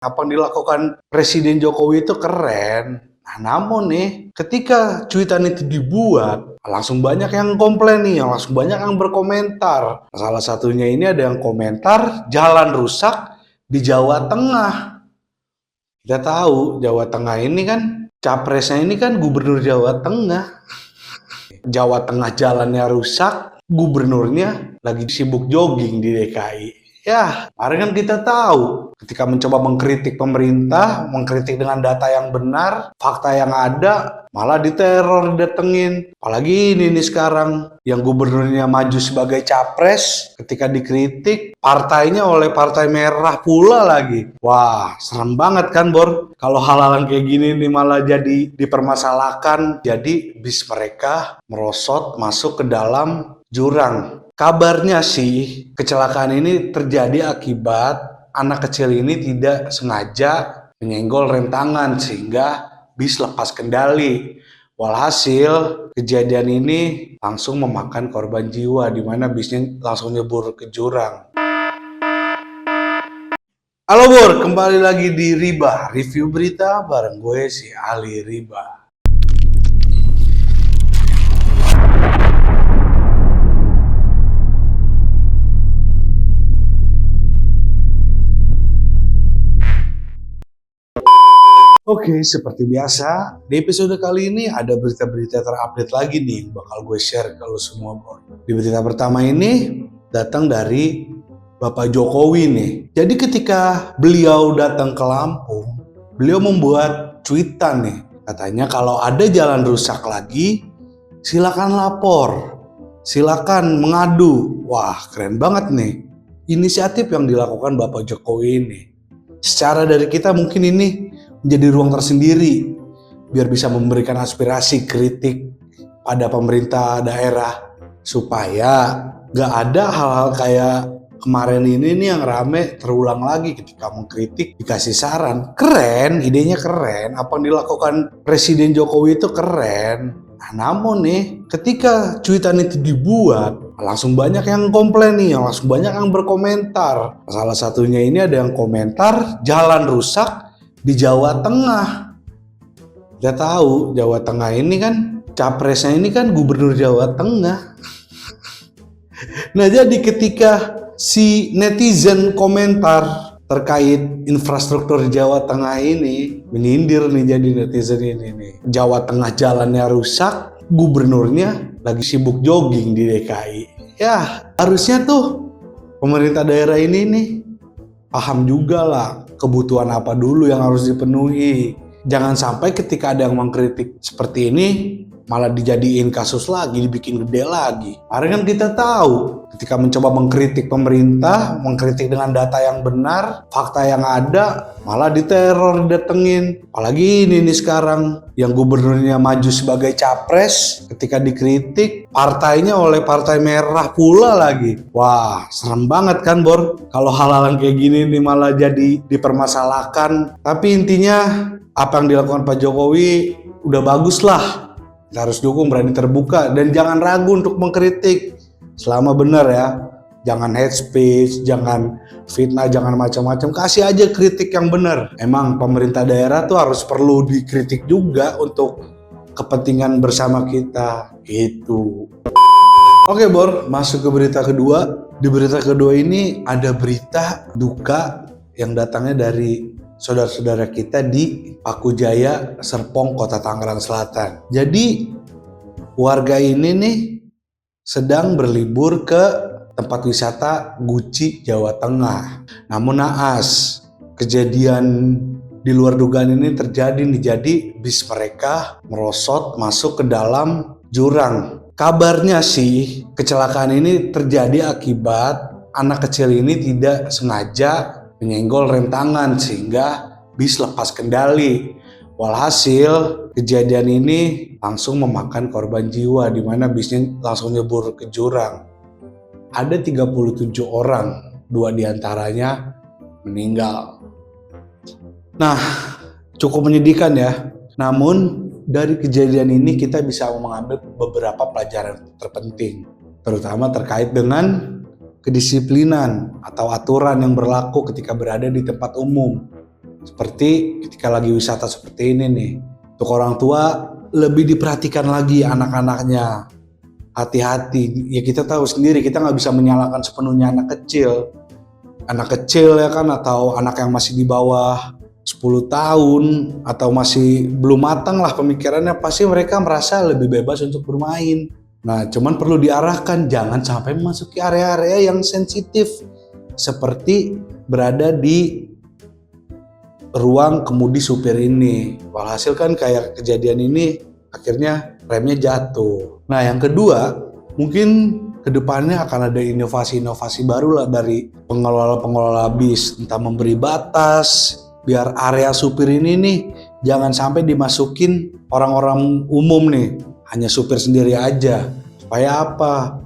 Apa yang dilakukan Presiden Jokowi itu keren. Nah, namun nih, ketika cuitan itu dibuat, langsung banyak yang komplain nih, langsung banyak yang berkomentar. Salah satunya ini ada yang komentar, jalan rusak di Jawa Tengah. Kita tahu, Jawa Tengah ini kan, capresnya ini kan gubernur Jawa Tengah. Jawa Tengah jalannya rusak, gubernurnya lagi sibuk jogging di DKI. Ya, kemarin kan kita tahu ketika mencoba mengkritik pemerintah, mengkritik dengan data yang benar, fakta yang ada, malah diteror, didatengin. Apalagi ini nih sekarang, yang gubernurnya maju sebagai capres, ketika dikritik, partainya oleh partai merah pula lagi. Wah, serem banget kan, Bor? Kalau hal-hal kayak gini nih malah jadi dipermasalahkan, jadi bis mereka merosot masuk ke dalam jurang. Kabarnya sih, kecelakaan ini terjadi akibat anak kecil ini tidak sengaja menyenggol rem tangan sehingga bis lepas kendali. Walhasil, kejadian ini langsung memakan korban jiwa di mana bisnya langsung nyebur ke jurang. Halo Bor, kembali lagi di Riba, review berita bareng gue si Ali Riba. Oke, seperti biasa, di episode kali ini ada berita-berita terupdate lagi nih yang bakal gue share ke lo semua, Bor. Di berita pertama ini datang dari Bapak Jokowi nih. Jadi ketika beliau datang ke Lampung, beliau membuat cuitan nih. Katanya kalau ada jalan rusak lagi, silakan lapor, silakan mengadu. Wah, keren banget nih. Inisiatif yang dilakukan Bapak Jokowi ini. Secara dari kita mungkin ini menjadi ruang tersendiri biar bisa memberikan aspirasi kritik pada pemerintah daerah supaya gak ada hal-hal kayak kemarin ini nih yang rame terulang lagi ketika mengkritik dikasih saran. Keren, idenya keren, apa yang dilakukan Presiden Jokowi itu keren. Nah, namun nih ketika cuitan itu dibuat langsung banyak yang komplain nih, langsung banyak yang berkomentar. Salah satunya ini ada yang komentar jalan rusak di Jawa Tengah. Kita tahu Jawa Tengah ini kan capresnya ini kan gubernur Jawa Tengah. Nah, jadi ketika si netizen komentar terkait infrastruktur Jawa Tengah ini menyindir nih, jadi netizen ini nih, Jawa Tengah jalannya rusak, gubernurnya lagi sibuk jogging di DKI. Ya, harusnya tuh pemerintah daerah ini nih paham juga lah kebutuhan apa dulu yang harus dipenuhi. Jangan sampai ketika ada yang mengkritik seperti ini malah dijadiin kasus lagi, dibikin gede lagi. Kemarin kan kita tahu ketika mencoba mengkritik pemerintah, mengkritik dengan data yang benar, fakta yang ada, malah diteror, didatengin. Apalagi ini nih sekarang, yang gubernurnya maju sebagai capres, ketika dikritik, partainya oleh partai merah pula lagi. Wah, serem banget kan, Bor? Kalau hal-hal kayak gini nih malah jadi dipermasalahkan. Tapi intinya, apa yang dilakukan Pak Jokowi udah bagus lah. Kita harus dukung, berani terbuka, dan jangan ragu untuk mengkritik selama benar ya. Jangan hate speech, jangan fitnah, jangan macam-macam. Kasih aja kritik yang benar. Emang pemerintah daerah tuh harus perlu dikritik juga untuk kepentingan bersama kita. Gitu. Oke Bor, masuk ke berita kedua. Di berita kedua ini ada berita duka yang datangnya dari saudara-saudara kita di Paku Jaya, Serpong, Kota Tangerang Selatan. Jadi warga ini nih sedang berlibur ke tempat wisata Guci, Jawa Tengah. Namun naas, kejadian di luar dugaan ini terjadi nih. Jadi bis mereka merosot masuk ke dalam jurang. Kabarnya sih kecelakaan ini terjadi akibat anak kecil ini tidak sengaja menyenggol rem tangan sehingga bis lepas kendali. Walhasil, kejadian ini langsung memakan korban jiwa di mana bisnya langsung nyebur ke jurang. Ada 37 orang, 2 diantaranya meninggal. Nah, cukup menyedihkan ya. Namun dari kejadian ini kita bisa mengambil beberapa pelajaran terpenting, terutama terkait dengan kedisiplinan atau aturan yang berlaku ketika berada di tempat umum. Seperti ketika lagi wisata seperti ini nih, untuk orang tua lebih diperhatikan lagi anak-anaknya. Hati-hati, ya kita tahu sendiri, kita nggak bisa menyalahkan sepenuhnya anak kecil. Anak kecil ya kan, atau anak yang masih di bawah 10 tahun, atau masih belum matang lah pemikirannya, pasti mereka merasa lebih bebas untuk bermain. Nah, cuman perlu diarahkan, jangan sampai memasuki area-area yang sensitif, seperti berada di ruang kemudi supir ini. Walhasil kan kayak kejadian ini akhirnya remnya jatuh. Nah yang kedua, mungkin kedepannya akan ada inovasi-inovasi baru lah dari pengelola bis, entah memberi batas biar area supir ini nih jangan sampai dimasukin orang-orang umum nih, hanya supir sendiri aja. Supaya apa?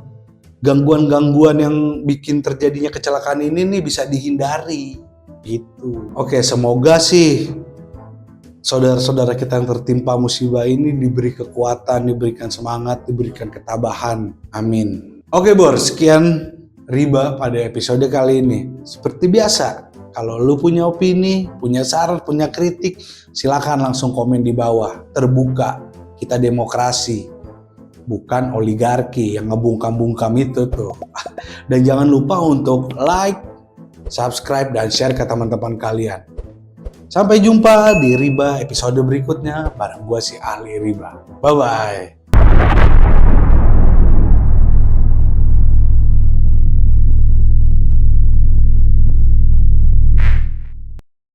Gangguan-gangguan yang bikin terjadinya kecelakaan ini nih bisa dihindari. Gitu. Oke, semoga sih saudara-saudara kita yang tertimpa musibah ini diberi kekuatan, diberikan semangat, diberikan ketabahan. Amin. Oke Bor, sekian Riba pada episode kali ini. Seperti biasa, kalau lu punya opini, punya saran, punya kritik, silakan langsung komen di bawah. Terbuka, kita demokrasi, bukan oligarki yang ngebungkam-bungkam itu tuh. Dan jangan lupa untuk like, subscribe, dan share ke teman-teman kalian. Sampai jumpa di Riba episode berikutnya bareng gue si Ahli Riba. Bye-bye.